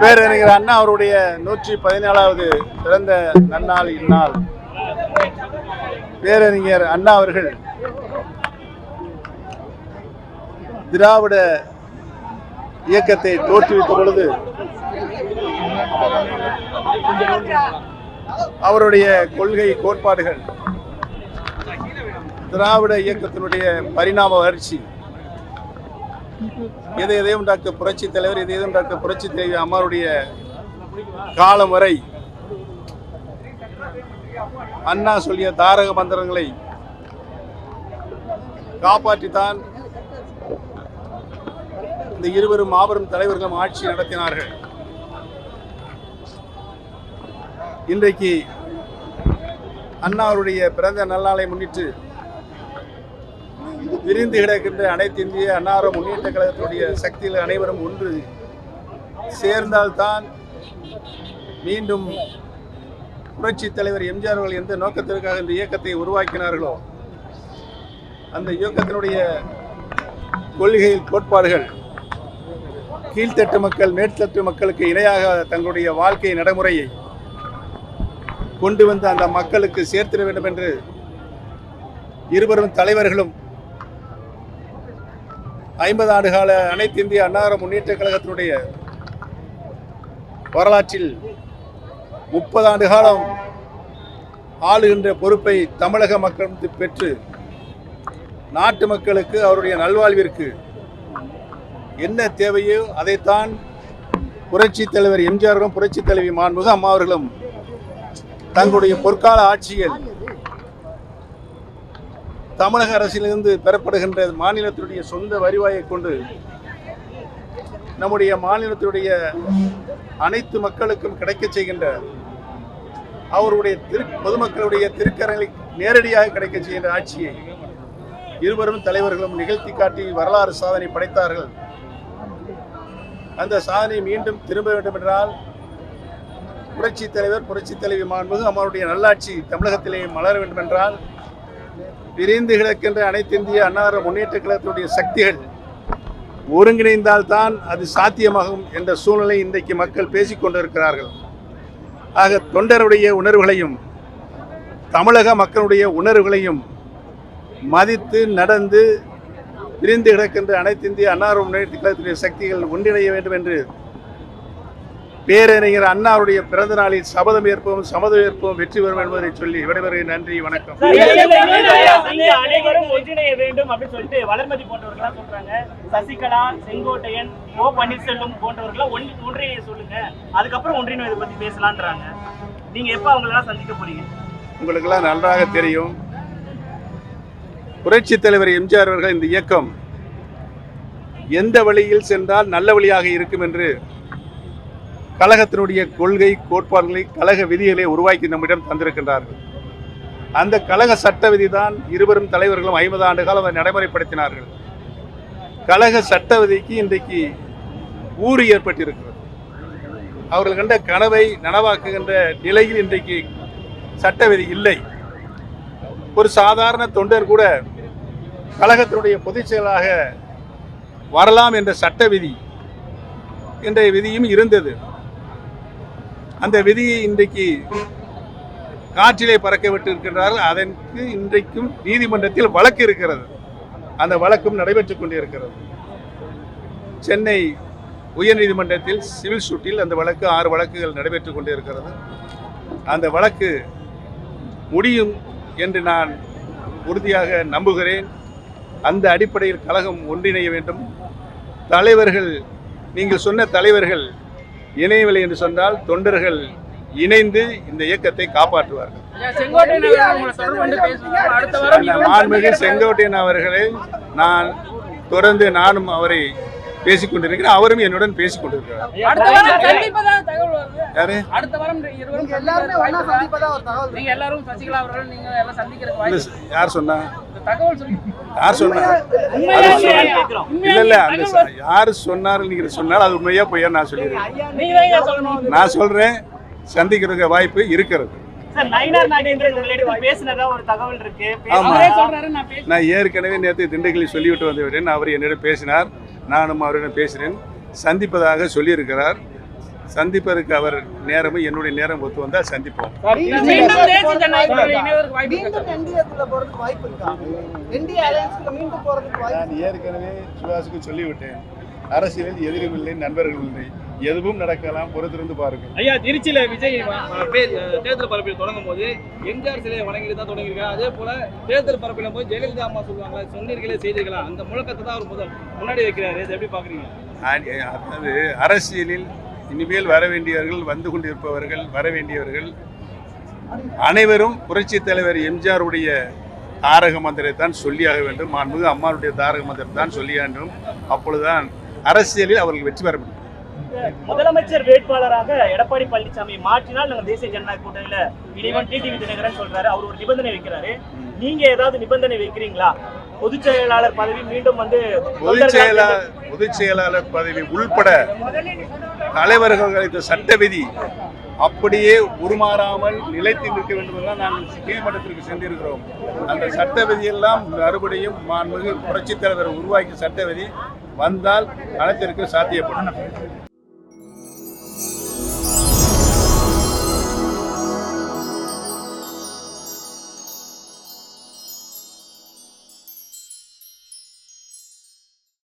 பேரறிஞர் அண்ணா அவருடைய 114வது பிறந்த நன்னாள் இந்நாள். பேரறிஞர் அண்ணா அவர்கள் திராவிட இயக்கத்தை தோற்றுவித்த பொழுது அவருடைய கொள்கை கோட்பாடுகள் திராவிட இயக்கத்தினுடைய பரிணாம வளர்ச்சி எதையும் டாக்டர் புரட்சி தலைவர் எதையும் டாக்டர் புரட்சி தலைவி அம்மாவுடைய காலம் வரை அண்ணா சொல்லிய தாரக மந்திரங்களை காப்பாற்றித்தான் இந்த இருவரும் மாபெரும் தலைவர்களும் ஆட்சி நடத்தினார்கள். இன்றைக்கு அண்ணாவுடைய பிறந்த நல்நாளை முன்னிட்டு விரிந்து கிடக்கின்ற அனைத்து இந்திய அன்னார முன்னேற்ற கழகத்தினுடைய சக்தியில் அனைவரும் ஒன்று சேர்ந்தால்தான் மீண்டும் புரட்சி தலைவர் எம்ஜிஆர் அவர்கள் எந்த நோக்கத்திற்காக இந்த இயக்கத்தை உருவாக்கினார்களோ அந்த இயக்கத்தினுடைய கொள்கையில் கோட்பாடுகள் கீழ்த்தட்டு மக்கள் மேற்தட்டு மக்களுக்கு இணையாக தங்களுடைய வாழ்க்கை நடைமுறையை கொண்டு வந்து அந்த மக்களுக்கு சேர்த்திட வேண்டும் என்று இருவரும் தலைவர்களும் 50 ஆண்டு கால அனைத்து இந்திய அன்னார முன்னேற்ற கழகத்தினுடைய வரலாற்றில் 30 ஆண்டு காலம் ஆளுகின்ற பொறுப்பை தமிழக மக்கள் பெற்று நாட்டு மக்களுக்கு அவருடைய நல்வாழ்விற்கு என்ன தேவையோ அதைத்தான் புரட்சி தலைவர் எம்ஜிஆரும் புரட்சி தலைவி மாண்புமிகு அம்மா அவர்களும் தங்களுடைய பொற்கால ஆட்சியில் தமிழக அரசிலிருந்து பெறப்படுகின்ற மாநிலத்தினுடைய சொந்த வருவாயை கொண்டு நம்முடைய மாநிலத்தினுடைய அனைத்து மக்களுக்கும் கிடைக்க செய்கின்ற அவருடைய பொதுமக்களுடைய திருக்கரங்களை நேரடியாக கிடைக்க செய்கின்ற ஆட்சியை இருவரும் தலைவர்களும் நிகழ்த்தி காட்டி வரலாறு சாதனை படைத்தார்கள். அந்த சாதனை மீண்டும் திரும்ப வேண்டும் என்றால் புரட்சி தலைவர் புரட்சி தலைவி மாண்புமிகு அம்மாவுடைய நல்லாட்சி தமிழகத்திலே மலர வேண்டும் என்றால் விரிந்து கிடக்கின்ற அனைத்து இந்திய அன்னார முன்னேற்ற கழகத்தினுடைய சக்திகள் ஒருங்கிணைந்தால்தான் அது சாத்தியமாகும் என்ற சூழ்நிலை இன்றைக்கு மக்கள் பேசிக் கொண்டிருக்கிறார்கள். ஆக தொண்டருடைய உணர்வுகளையும் தமிழக மக்களுடைய உணர்வுகளையும் மதித்து நடந்து விரிந்து கிடக்கின்ற அனைத்து இந்திய அன்னார முன்னேற்ற கழகத்தினுடைய சக்திகள் ஒன்றிணைய வேண்டும் என்று பேரறிஞர் அண்ணாவுடைய பிறந்த நாளில் சபதம் ஏற்போம் சம்மதம் ஏற்போம் வெற்றி பெறும் என்பதை சொல்லி விடைபெறுகிறேன். நன்றி, வணக்கம். அனைவரும் ஒன்றிணைய வேண்டும் அப்படின்னு சொல்லிட்டு வளர்மதி போன்றவர்கள் சொல்றாங்க. சசிகலா, செங்கோட்டையன், ஓ பன்னீர்செல்வம் போன்றவர்கள் ஒன்றிணைய சொல்லுங்க, அதுக்கப்புறம் ஒன்றிணைவதை பத்தி பேசலான்றாங்க. நீங்க எப்ப அவங்களெல்லாம் சந்திக்க போறீங்க? உங்களுக்கு எல்லாம் நன்றாக தெரியும், புரட்சி தலைவர் எம்ஜிஆர் அவர்கள் இந்த இயக்கம் எந்த வழியில் சென்றால் நல்ல வழியாக இருக்கும் என்று கழகத்தினுடைய கொள்கை கோட்பாடுகளை கழக விதிகளை உருவாக்கி நம்மிடம் தந்திருக்கின்றார்கள். அந்த கழக சட்ட விதி தான் இருவரும் தலைவர்களும் 50 ஆண்டு காலம் அதை நடைமுறைப்படுத்தினார்கள். கழக சட்ட விதிக்கு இன்றைக்கு ஊறு ஏற்பட்டிருக்கிறது. அவர்கள் கண்ட கனவை நனவாக்குகின்ற நிலையில் இன்றைக்கு சட்ட விதி இல்லை. ஒரு சாதாரண தொண்டர் கூட கழகத்தினுடைய பொதுச் செயலாக வரலாம் என்ற சட்ட விதி இன்றைய விதியும் இருந்தது. அந்த விதியை இன்றைக்கு காற்றிலே பறக்க விட்டு இருக்கின்றார்கள். அதற்கு இன்றைக்கும் நீதிமன்றத்தில் வழக்கு இருக்கிறது. அந்த வழக்கும் நடைபெற்றுக் கொண்டிருக்கிறது. சென்னை உயர்நீதிமன்றத்தில் சிவில் சூட்டில் அந்த வழக்கு 6 வழக்குகள் நடைபெற்றுக் கொண்டிருக்கிறது. அந்த வழக்கு முடியும் என்று நான் உறுதியாக நம்புகிறேன். அந்த அடிப்படையில் கழகம் ஒன்றிணைய வேண்டும். தலைவர்கள், நீங்கள் சொன்ன தலைவர்கள் இணையவில்லை என்று சொன்னால் தொண்டர்கள் இணைந்து இந்த இயக்கத்தை காப்பாற்றுவார்கள். மாண்புமிகு செங்கோட்டையன் அவர்களை நான் தொடர்ந்து நானும் அவரை பேசிக் கொண்டிருக்கிறேன், அவரும் என்னுடன் பேசிக் கொண்டிருக்கிறார். யார் சொன்னா? யார் சொன்னார்? இல்ல இல்ல, அந்த யாரு சொன்னாரு நீங்க சொன்னால் அது உண்மையா பொய்யா நான் சொல்லிடுறேன். நான் சொல்றேன், சந்திக்கிற வாய்ப்பு இருக்கிறது. நான் ஏற்கனவே நேற்று திண்டுக்கல்லில் சொல்லிவிட்டு வந்து விட்டேன். அவர் என்னிடம் பேசினார், நானும் அவரிடம் பேசினேன். சந்திப்பதாக சொல்லியிருக்கிறார். சந்திப்பதற்கு அவர் நேரமும் என்னுடைய நேரம் ஒத்து வந்தால் சந்திப்போம். மீண்டும் தேசிய ஜனநாயக கூட்டணியில் இணைவதற்கு வாய்ப்பு இருக்கா சார்? என்டிஏக்குள்ள போறதுக்கு வாய்ப்பு இருக்கா? என்டிஏ அலையன்ஸ்ல மீண்டும் போறதுக்கு வாய்ப்பு நான் ஏற்கனவே சுபாஷுக்கு சொல்லிவிட்டேன், அரசியலில் எதிரும் இல்லை, நண்பர்கள் இல்லை, எதுவும் நடக்கலாம், பொறுத்திருந்து பாருங்கள். ஐயா, திருச்சியில விஜய் தேர்தல் பரப்பில் தொடங்கும் போது எம்ஜிஆர் சிலையை வணங்கிட்டு தான் தொடங்கியிருக்காங்க. அதே போல தேர்தல் பரப்பிலும் போது ஜெயலலிதா அம்மா சொல்லுவாங்க, சொன்னீர்களே செய்தீர்களா, அந்த முழக்கத்தை தான் அவர் முன்னாடி வைக்கிறாரு. இதை எப்படி பாக்குறீங்க? அதாவது அரசியலில் இனிமேல் வர வேண்டியவர்கள், வந்து கொண்டிருப்பவர்கள், வர வேண்டியவர்கள் அனைவரும் புரட்சித் தலைவர் எம்ஜிஆருடைய தாரக மந்திரத்தான் சொல்லியாக வேண்டும், மாண்புமிகு அம்மாவுடைய தாரக மந்திரத்தான் சொல்லிய வேண்டும். அப்பொழுதுதான் அரசியலில் அவர்கள் வெற்றி பெற முடியும். முதலமைச்சர் வேட்பாளராக எடப்பாடி பழனிசாமி மாற்றினால் நாங்கள் தேசிய ஜனநாயக கூட்டணியில இளைவன் டிடிவி தினகரன் சொல்றாரு. அவர் ஒரு நிபந்தனை வைக்கிறாரு. நீங்க ஏதாவது நிபந்தனை வைக்கிறீங்களா? பொதுச் செயலாளர் பதவி மீண்டும் வந்து பொதுச் செயலாளர் பதவி உள்பட தலைவர்கள் அளித்த சட்ட விதி அப்படியே உருமாறாமல் நிலைத்து நிற்க வேண்டும் என்று நாங்கள் நீதிமன்றத்திற்கு சென்றிருக்கிறோம். அந்த சட்ட விதியெல்லாம் மறுபடியும் மாண்புமிகு புரட்சித் தலைவர் உருவாக்கிய சட்ட விதி வந்தால் அனைத்திற்கு சாத்தியப்படும்.